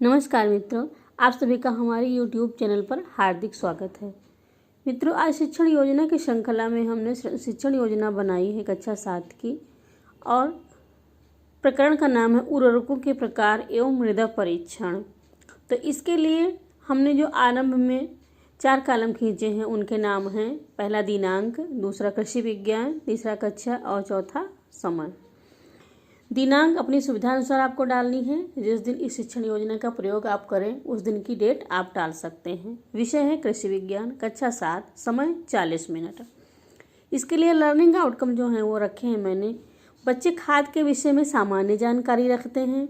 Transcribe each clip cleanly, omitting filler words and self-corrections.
नमस्कार मित्रों, आप सभी का हमारे YouTube चैनल पर हार्दिक स्वागत है। मित्रों, आज शिक्षण योजना की श्रृंखला में हमने शिक्षण योजना बनाई है कक्षा 7 की और प्रकरण का नाम है उर्वरकों के प्रकार एवं मृदा परीक्षण। तो इसके लिए हमने जो आरंभ में 4 कॉलम खींचे हैं उनके नाम हैं पहला दिनांक, दूसरा कृषि विज्ञान, तीसरा कक्षा और चौथा समय। दिनांक अपनी सुविधा अनुसार आपको डालनी है। जिस दिन इस शिक्षण योजना का प्रयोग आप करें उस दिन की डेट आप डाल सकते हैं। विषय है कृषि विज्ञान, कक्षा 7, समय 40 मिनट। इसके लिए लर्निंग आउटकम जो हैं वो रखे हैं मैंने। बच्चे खाद के विषय में सामान्य जानकारी रखते हैं।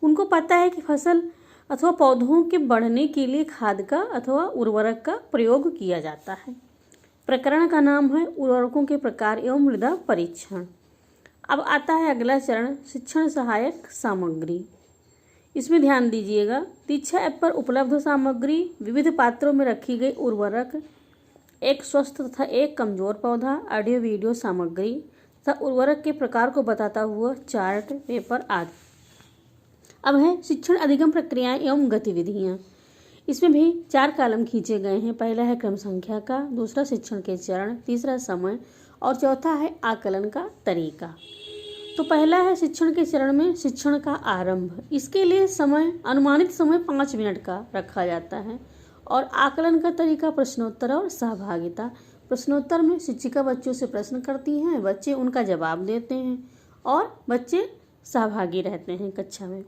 उनको पता है कि फसल अथवा पौधों के बढ़ने के लिए खाद का अथवा उर्वरक का प्रयोग किया जाता है। प्रकरण का नाम है उर्वरकों के प्रकार एवं मृदा परीक्षण। अब आता है अगला चरण, शिक्षण सहायक सामग्री। इसमें ध्यान दीजिएगा, दीक्षा ऐप पर उपलब्ध सामग्री, विविध पात्रों में रखी गई उर्वरक, एक स्वस्थ तथा एक कमजोर पौधा, ऑडियो वीडियो सामग्री तथा उर्वरक के प्रकार को बताता हुआ चार्ट पेपर आदि। अब है शिक्षण अधिगम प्रक्रियाएं एवं गतिविधियां। इसमें भी 4 कॉलम खींचे गए हैं। पहला है क्रम संख्या का, दूसरा शिक्षण के चरण, तीसरा समय और चौथा है आकलन का तरीका। तो पहला है शिक्षण के चरण में शिक्षण का आरंभ। इसके लिए समय, अनुमानित समय 5 मिनट का रखा जाता है और आकलन का तरीका प्रश्नोत्तर और सहभागिता। प्रश्नोत्तर में शिक्षिका बच्चों से प्रश्न करती हैं, बच्चे उनका जवाब देते हैं और बच्चे सहभागी रहते हैं कक्षा में।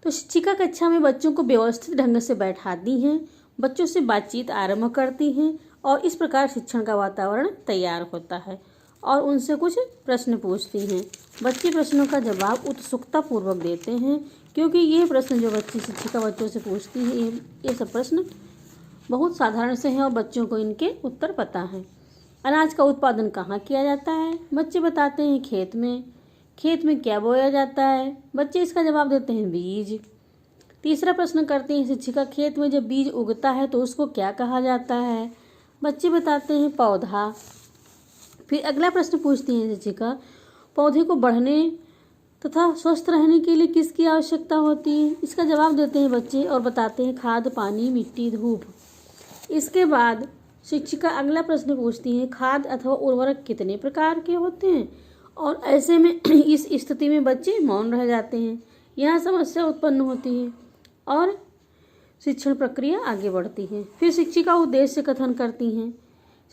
तो शिक्षिका कक्षा में बच्चों को व्यवस्थित ढंग से बैठाती हैं, बच्चों से बातचीत आरंभ करती हैं और इस प्रकार शिक्षण का वातावरण तैयार होता है और उनसे कुछ प्रश्न पूछती हैं। बच्चे प्रश्नों का जवाब उत्सुकता पूर्वक देते हैं, क्योंकि ये प्रश्न जो शिक्षिका बच्चों से पूछती है ये सब प्रश्न बहुत साधारण से हैं और बच्चों को इनके उत्तर पता है। अनाज का उत्पादन कहाँ किया जाता है? बच्चे बताते हैं खेत में। खेत में क्या बोया जाता है? बच्चे इसका जवाब देते हैं बीज। तीसरा प्रश्न करती हैं शिक्षिका, खेत में जब बीज उगता है तो उसको क्या कहा जाता है? बच्चे बताते हैं पौधा। फिर अगला प्रश्न पूछती हैं शिक्षिका, पौधे को बढ़ने तथा स्वस्थ रहने के लिए किसकी आवश्यकता होती है? इसका जवाब देते हैं बच्चे और बताते हैं खाद, पानी, मिट्टी, धूप। इसके बाद शिक्षिका अगला प्रश्न पूछती हैं, खाद अथवा उर्वरक कितने प्रकार के होते हैं? और ऐसे में इस स्थिति में बच्चे मौन रह जाते हैं। यहाँ समस्या उत्पन्न होती है और शिक्षण प्रक्रिया आगे बढ़ती है। फिर शिक्षिका उद्देश्य कथन करती हैं।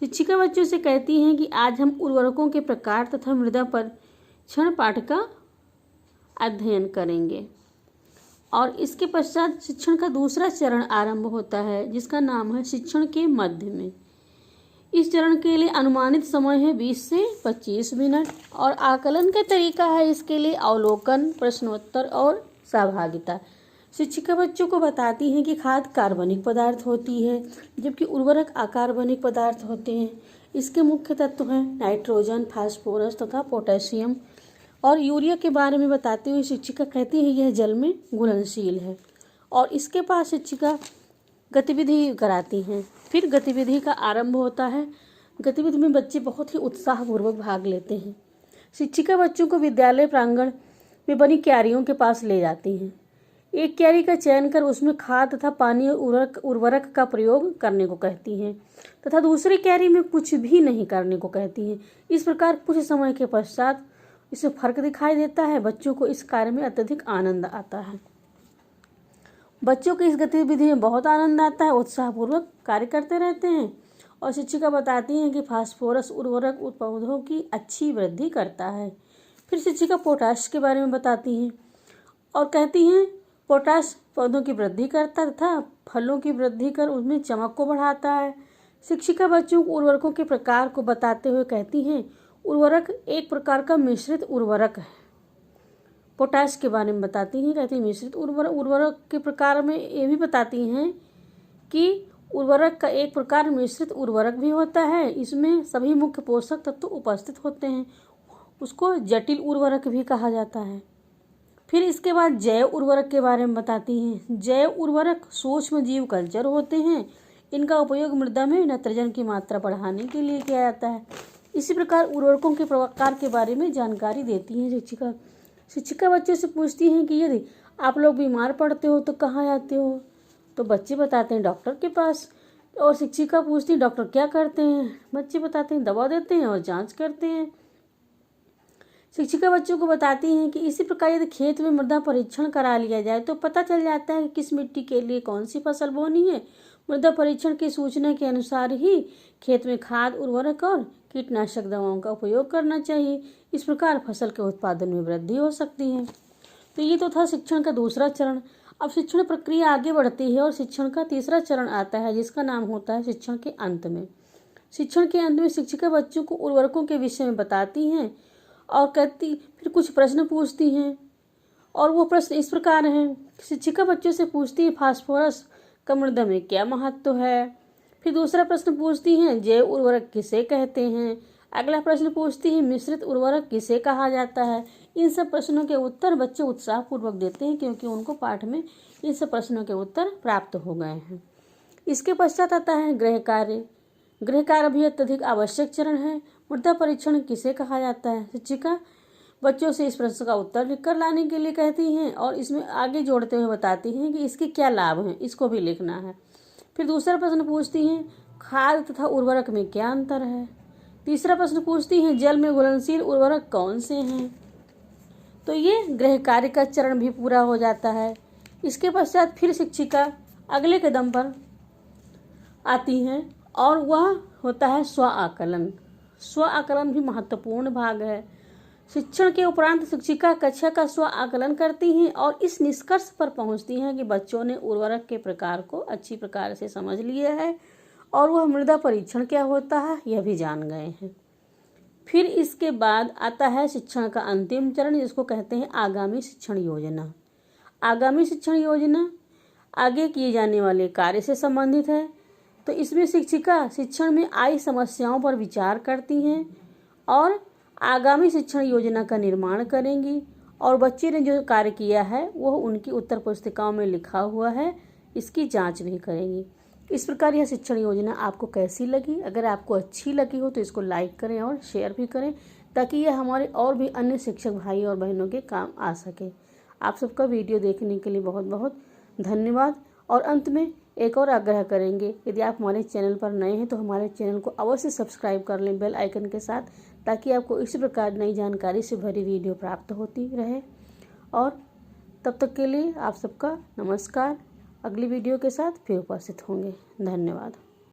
शिक्षिका बच्चों से कहती हैं कि आज हम उर्वरकों के प्रकार तथा मृदा परीक्षण पाठ का अध्ययन करेंगे। और इसके पश्चात शिक्षण का दूसरा चरण आरंभ होता है, जिसका नाम है शिक्षण के मध्य में। इस चरण के लिए अनुमानित समय है 20 से 25 मिनट और आकलन का तरीका है इसके लिए अवलोकन, प्रश्नोत्तर और सहभागिता। शिक्षिका बच्चों को बताती हैं कि खाद कार्बनिक पदार्थ होती है, जबकि उर्वरक अकार्बनिक पदार्थ होते हैं। इसके मुख्य तत्व हैं नाइट्रोजन, फास्फोरस तथा पोटेशियम। और यूरिया के बारे में बताते हुए शिक्षिका कहती है यह जल में घुलनशील है। और इसके पास शिक्षिका गतिविधि कराती हैं। फिर गतिविधि का आरंभ होता है। गतिविधि में बच्चे बहुत ही उत्साहपूर्वक भाग लेते हैं। शिक्षिका बच्चों को विद्यालय प्रांगण में बनी क्यारियों के पास ले जाती हैं। एक क्यारी का चयन कर उसमें खाद तथा पानी और उर्वरक का प्रयोग करने को कहती हैं तथा दूसरी क्यारी में कुछ भी नहीं करने को कहती हैं। इस प्रकार कुछ समय के पश्चात इसमें फर्क दिखाई देता है। बच्चों को इस कार्य में अत्यधिक आनंद आता है। बच्चों को इस गतिविधि में बहुत आनंद आता है, उत्साहपूर्वक कार्य करते रहते हैं। और शिक्षिका बताती हैं कि फास्फोरस उर्वरक पौधों की अच्छी वृद्धि करता है। फिर शिक्षिका पोटाश के बारे में बताती हैं और कहती हैं पोटाश पौधों की वृद्धि करता तथा फलों की वृद्धि कर उनमें चमक को बढ़ाता है। शिक्षिका बच्चों को उर्वरकों के प्रकार को बताते हुए कहती हैं उर्वरक एक प्रकार का मिश्रित उर्वरक है। पोटाश के बारे में बताती हैं, कहती हैं मिश्रित उर्वरक के प्रकार में ये भी बताती हैं कि उर्वरक का एक प्रकार मिश्रित उर्वरक भी होता है। इसमें सभी मुख्य पोषक तत्व उपस्थित होते हैं। उसको जटिल उर्वरक भी कहा जाता है। फिर इसके बाद जैव उर्वरक के बारे में बताती हैं। जैव उर्वरक सूक्ष्म जीव कल्चर होते हैं। इनका उपयोग मृदा में नाइट्रोजन की मात्रा बढ़ाने के लिए किया जाता है। इसी प्रकार उर्वरकों के प्रकार के बारे में जानकारी देती हैं शिक्षिका। शिक्षिका बच्चों से पूछती हैं कि यदि आप लोग बीमार पड़ते हो तो कहाँ आते हो? तो बच्चे बताते हैं डॉक्टर के पास। और शिक्षिका पूछती है डॉक्टर क्या करते हैं? बच्चे बताते हैं दवा देते हैं और जांच करते हैं। शिक्षिका बच्चों को बताती हैं कि इसी प्रकार यदि खेत में मृदा परीक्षण करा लिया जाए तो पता चल जाता है कि किस मिट्टी के लिए कौन सी फसल बोनी है। मृदा परीक्षण की सूचना के अनुसार ही खेत में खाद, उर्वरक और कीटनाशक दवाओं का उपयोग करना चाहिए। इस प्रकार फसल के उत्पादन में वृद्धि हो सकती है। तो ये तो था शिक्षण का दूसरा चरण। अब शिक्षण प्रक्रिया आगे बढ़ती है और शिक्षण का तीसरा चरण आता है, जिसका नाम होता है शिक्षण के अंत में। शिक्षण के अंत में शिक्षिका बच्चों को उर्वरकों के विषय में बताती हैं और फिर कुछ प्रश्न पूछती हैं। और वो प्रश्न इस प्रकार हैं। शिक्षिका बच्चों से पूछती है फास्फोरस का मृदा में क्या महत्व है। फिर दूसरा प्रश्न पूछती हैं जैव उर्वरक किसे कहते हैं। अगला प्रश्न पूछती है मिश्रित उर्वरक किसे कहा जाता है। इन सब प्रश्नों के उत्तर बच्चे उत्साहपूर्वक देते हैं, क्योंकि उनको पाठ में इन सब प्रश्नों के उत्तर प्राप्त हो गए हैं। इसके पश्चात आता है गृह कार्य। गृह कार्य भी अत्यधिक आवश्यक चरण है। मृदा परीक्षण किसे कहा जाता है? शिक्षिका बच्चों से इस प्रश्न का उत्तर लिखकर लाने के लिए कहती हैं और इसमें आगे जोड़ते हुए बताती हैं कि इसके क्या लाभ हैं, इसको भी लिखना है। फिर दूसरा प्रश्न पूछती हैं खाद तथा उर्वरक में क्या अंतर है। तीसरा प्रश्न पूछती हैं जल में घुलनशील उर्वरक कौन से हैं। तो ये गृह कार्य का चरण भी पूरा हो जाता है। इसके पश्चात फिर शिक्षिका अगले कदम पर आती हैं और वह होता है स्व आकलन। स्व आकलन भी महत्वपूर्ण भाग है। शिक्षण के उपरांत शिक्षिका कक्षा का स्व आकलन करती हैं और इस निष्कर्ष पर पहुंचती हैं कि बच्चों ने उर्वरक के प्रकार को अच्छी प्रकार से समझ लिया है और वह मृदा परीक्षण क्या होता है यह भी जान गए हैं। फिर इसके बाद आता है शिक्षण का अंतिम चरण, जिसको कहते हैं आगामी शिक्षण योजना। आगामी शिक्षण योजना आगे किए जाने वाले कार्य से संबंधित है। तो इसमें शिक्षिका शिक्षण में आई समस्याओं पर विचार करती हैं और आगामी शिक्षण योजना का निर्माण करेंगी और बच्चे ने जो कार्य किया है वह उनकी उत्तर पुस्तिकाओं में लिखा हुआ है, इसकी जांच भी करेंगी। इस प्रकार यह शिक्षण योजना आपको कैसी लगी? अगर आपको अच्छी लगी हो तो इसको लाइक करें और शेयर भी करें, ताकि यह हमारे और भी अन्य शिक्षक भाई और बहनों के काम आ सके। आप सबका वीडियो देखने के लिए बहुत बहुत धन्यवाद। और अंत में एक और आग्रह करेंगे, यदि आप हमारे चैनल पर नए हैं तो हमारे चैनल को अवश्य सब्सक्राइब कर लें बेल आइकन के साथ, ताकि आपको इसी प्रकार नई जानकारी से भरी वीडियो प्राप्त होती रहे। और तब तक के लिए आप सबका नमस्कार। अगली वीडियो के साथ फिर उपस्थित होंगे। धन्यवाद।